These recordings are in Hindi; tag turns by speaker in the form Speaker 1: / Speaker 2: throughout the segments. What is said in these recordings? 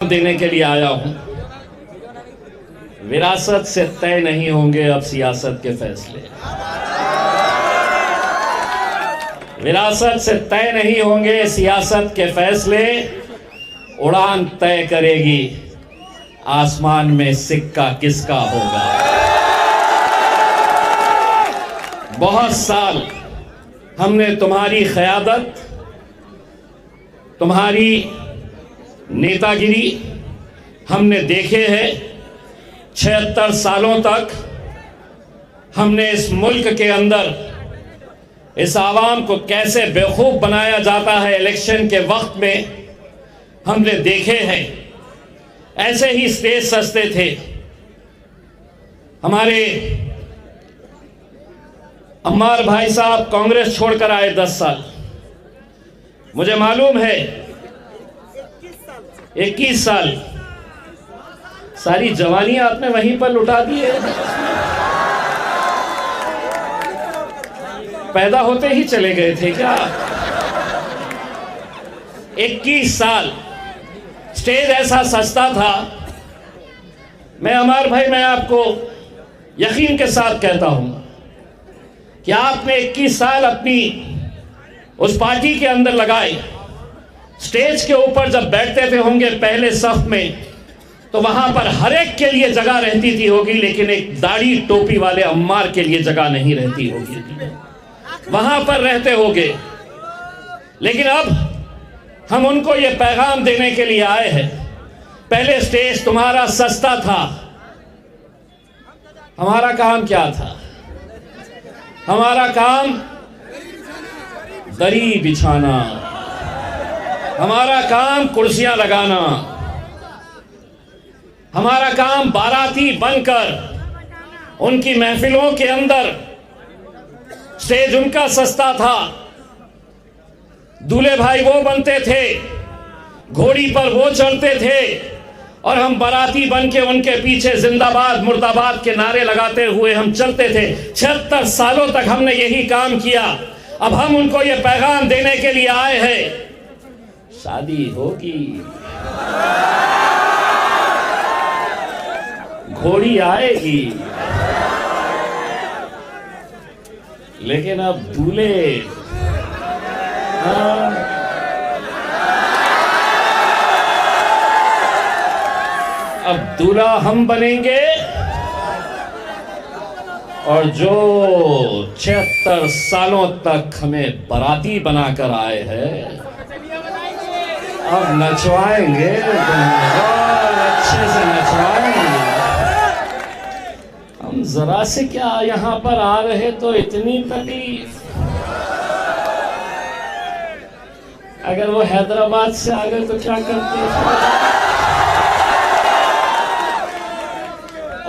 Speaker 1: देने के लिए आया हूं। विरासत से तय नहीं होंगे अब सियासत के फैसले, विरासत से तय नहीं होंगे सियासत के फैसले। उड़ान तय करेगी आसमान में सिक्का किसका होगा। बहुत साल हमने तुम्हारी क़यादत, तुम्हारी नेतागिरी हमने देखे हैं। 76 सालों तक हमने इस मुल्क के अंदर इस आवाम को कैसे बेवकूफ़ बनाया जाता है इलेक्शन के वक्त में हमने देखे हैं। ऐसे ही स्टेज सजते थे। हमारे अम्मार भाई साहब कांग्रेस छोड़कर आए 10 साल, मुझे मालूम है 21 साल सारी जवानी आपने वहीं पर लुटा दी है। पैदा होते ही चले गए थे क्या? 21 साल स्टेज ऐसा सस्ता था। मैं अमर भाई, मैं आपको यकीन के साथ कहता हूं कि आपने 21 साल अपनी उस पार्टी के अंदर लगाए। स्टेज के ऊपर जब बैठते थे होंगे पहले सफ में, तो वहां पर हर एक के लिए जगह रहती थी होगी, लेकिन एक दाढ़ी टोपी वाले अम्मार के लिए जगह नहीं रहती होगी। वहां पर रहते होगे। लेकिन अब हम उनको ये पैगाम देने के लिए आए हैं। पहले स्टेज तुम्हारा सस्ता था। हमारा काम क्या था? हमारा काम दरी बिछाना, हमारा काम कुर्सियां लगाना, हमारा काम बाराती बनकर उनकी महफिलों के अंदर। स्टेज उनका सस्ता था। दूल्हे भाई वो बनते थे, घोड़ी पर वो चढ़ते थे, और हम बाराती बन के उनके पीछे जिंदाबाद मुर्दाबाद के नारे लगाते हुए हम चलते थे। 76 सालों तक हमने यही काम किया। अब हम उनको ये पैगाम देने के लिए आए हैं, शादी होगी, घोड़ी आएगी, लेकिन अब दूल्हे अब दूल्हा हम बनेंगे। और जो 76 सालों तक हमें बाराती बनाकर आए हैं, अब नचवाएंगे, बहुत अच्छे से नचवाएंगे। हम जरा से क्या यहाँ पर आ रहे तो इतनी तकलीफ। अगर वो हैदराबाद से आ गए तो क्या करते?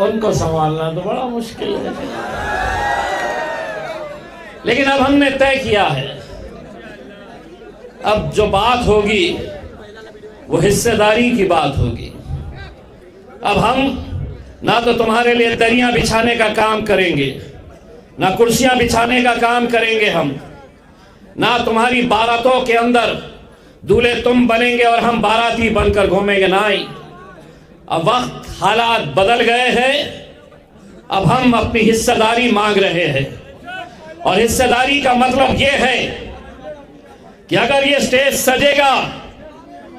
Speaker 1: उनको संभालना तो बड़ा मुश्किल है। लेकिन अब हमने तय किया है, अब जो बात होगी वो हिस्सेदारी की बात होगी। अब हम ना तो तुम्हारे लिए दरियां बिछाने का काम करेंगे, ना कुर्सियां बिछाने का काम करेंगे हम, ना तुम्हारी बारातों के अंदर दूल्हे तुम बनेंगे और हम बाराती बनकर घूमेंगे। ना ही, अब वक्त हालात बदल गए हैं। अब हम अपनी हिस्सेदारी मांग रहे हैं। और हिस्सेदारी का मतलब यह है कि अगर ये स्टेज सजेगा,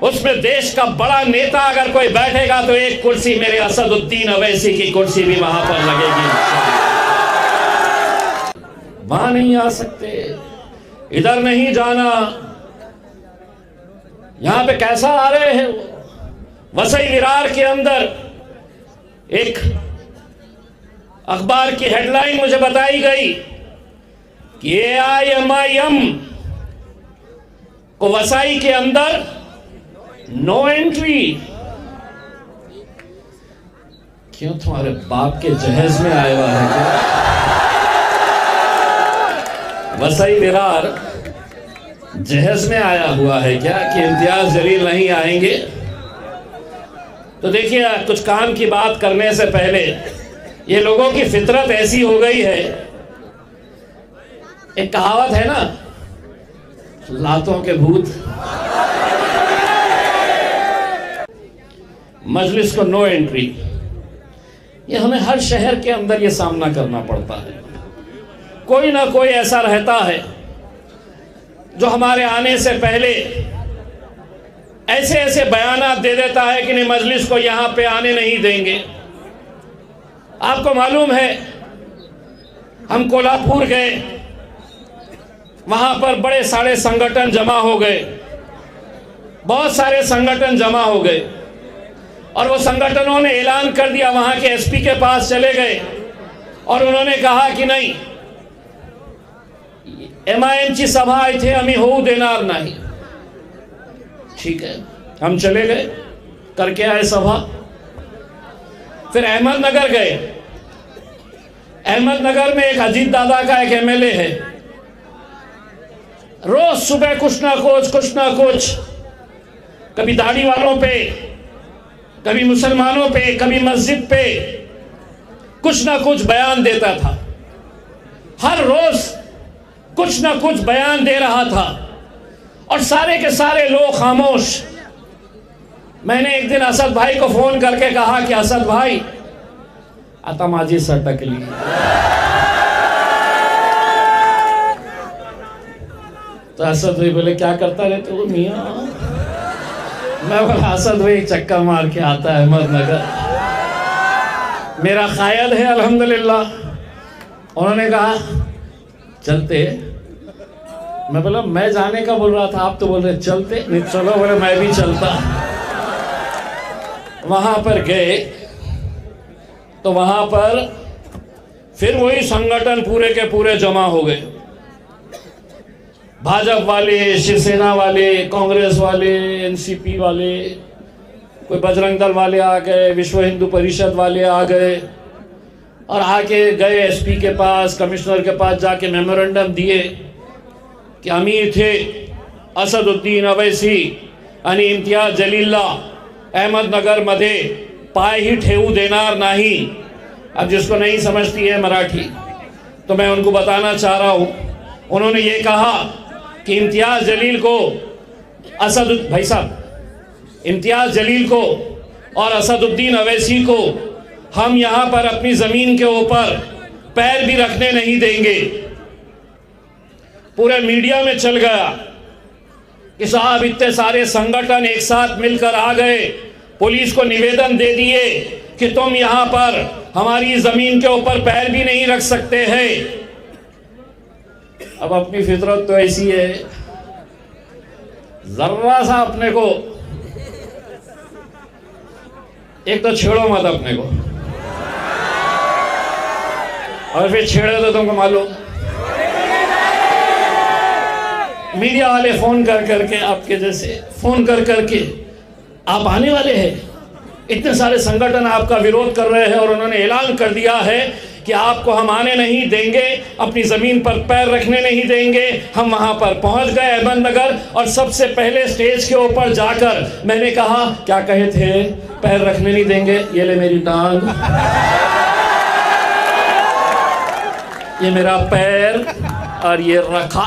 Speaker 1: उसमें देश का बड़ा नेता अगर कोई बैठेगा, तो एक कुर्सी मेरे असदुद्दीन अवैसी की कुर्सी भी वहां पर लगेगी। वहां नहीं आ सकते, इधर नहीं जाना। यहां पे कैसा आ रहे हैं? वसई विरार के अंदर एक अखबार की हेडलाइन मुझे बताई गई कि AIMIM को वसई के अंदर नो एंट्री। क्यों, तुम्हारे बाप के जहेज में आया हुआ है क्या? वसई विरार जहेज में आया हुआ है क्या कि इम्तियाज जलील नहीं आएंगे? तो देखिए, कुछ काम की बात करने से पहले ये लोगों की फितरत ऐसी हो गई है। एक कहावत है ना, लातों के भूत। मजलिस को नो एंट्री। ये हमें हर शहर के अंदर ये सामना करना पड़ता है। कोई ना कोई ऐसा रहता है जो हमारे आने से पहले ऐसे ऐसे बयानात दे देता है कि नहीं, मजलिस को यहाँ पे आने नहीं देंगे। आपको मालूम है, हम कोल्हापुर गए, वहाँ पर बड़े सारे संगठन जमा हो गए, बहुत सारे संगठन जमा हो गए, और वो संगठनों ने ऐलान कर दिया, वहाँ के एसपी के पास चले गए और उन्होंने कहा कि नहीं, एमआयएमची सभा इथे आम्ही होऊ देणार नाही। ठीक है, हम चले गए, करके आए सभा। फिर अहमदनगर गए। अहमदनगर में एक अजीत दादा का एक एमएलए है, रोज सुबह कुछ ना कुछ, कभी दाढ़ी वालों पे, कभी मुसलमानों पे, कभी मस्जिद पे कुछ ना कुछ बयान देता था। हर रोज कुछ ना कुछ बयान दे रहा था और सारे के सारे लोग खामोश। मैंने एक दिन असद भाई को फोन करके कहा कि असद भाई, आता माझी सटकली। तो असद भाई बोले, क्या करता रहते हो मियां? मैं बोला, असद भाई चक्कर मार के आता है अहमदनगर, मेरा ख्याल है अल्हम्दुलिल्लाह। उन्होंने कहा चलते। मैं बोला, मैं जाने का बोल रहा था, आप तो बोल रहे चलते। नहीं, चलो। बोले, मैं भी चलता। वहां पर गए तो वहां पर फिर वही संगठन पूरे के पूरे जमा हो गए। भाजपा वाले, शिवसेना वाले, कांग्रेस वाले, एनसीपी वाले, कोई बजरंग दल वाले आ गए, विश्व हिंदू परिषद वाले आ गए, और आके गए एसपी के पास, कमिश्नर के पास जाके मेमोरेंडम दिए की आम्ही इथे असदुद्दीन अवैसी आणि इम्तियाज जलीलला अहमदनगर मध्ये पाय ही ठेवू देणार नहीं। अब जिसको नहीं समझती है मराठी तो मैं उनको बताना चाह रहा हूँ। उन्होंने ये कहा कि इम्तियाज जलील को, भाई साहब, इम्तियाज जलील को और असदुद्दीन अवैसी को हम यहाँ पर अपनी ज़मीन के ऊपर पैर भी रखने नहीं देंगे। पूरे मीडिया में चल गया कि साहब इतने सारे संगठन एक साथ मिलकर आ गए, पुलिस को निवेदन दे दिए कि तुम यहाँ पर हमारी ज़मीन के ऊपर पैर भी नहीं रख सकते हैं। अब अपनी फितरत तो ऐसी है, जर्रा सा अपने को, एक तो छेड़ो मत अपने को, और फिर छेड़ो तो तुमको मालूम, मीडिया वाले फोन कर करके, आपके जैसे फोन कर करके, आप आने वाले हैं, इतने सारे संगठन आपका विरोध कर रहे हैं और उन्होंने ऐलान कर दिया है कि आपको हम आने नहीं देंगे, अपनी ज़मीन पर पैर रखने नहीं देंगे। हम वहाँ पर पहुँच गए अहमदनगर, और सबसे पहले स्टेज के ऊपर जाकर मैंने कहा, क्या कहे थे, पैर रखने नहीं देंगे, ये ले मेरी टांग, ये मेरा पैर, और ये रखा।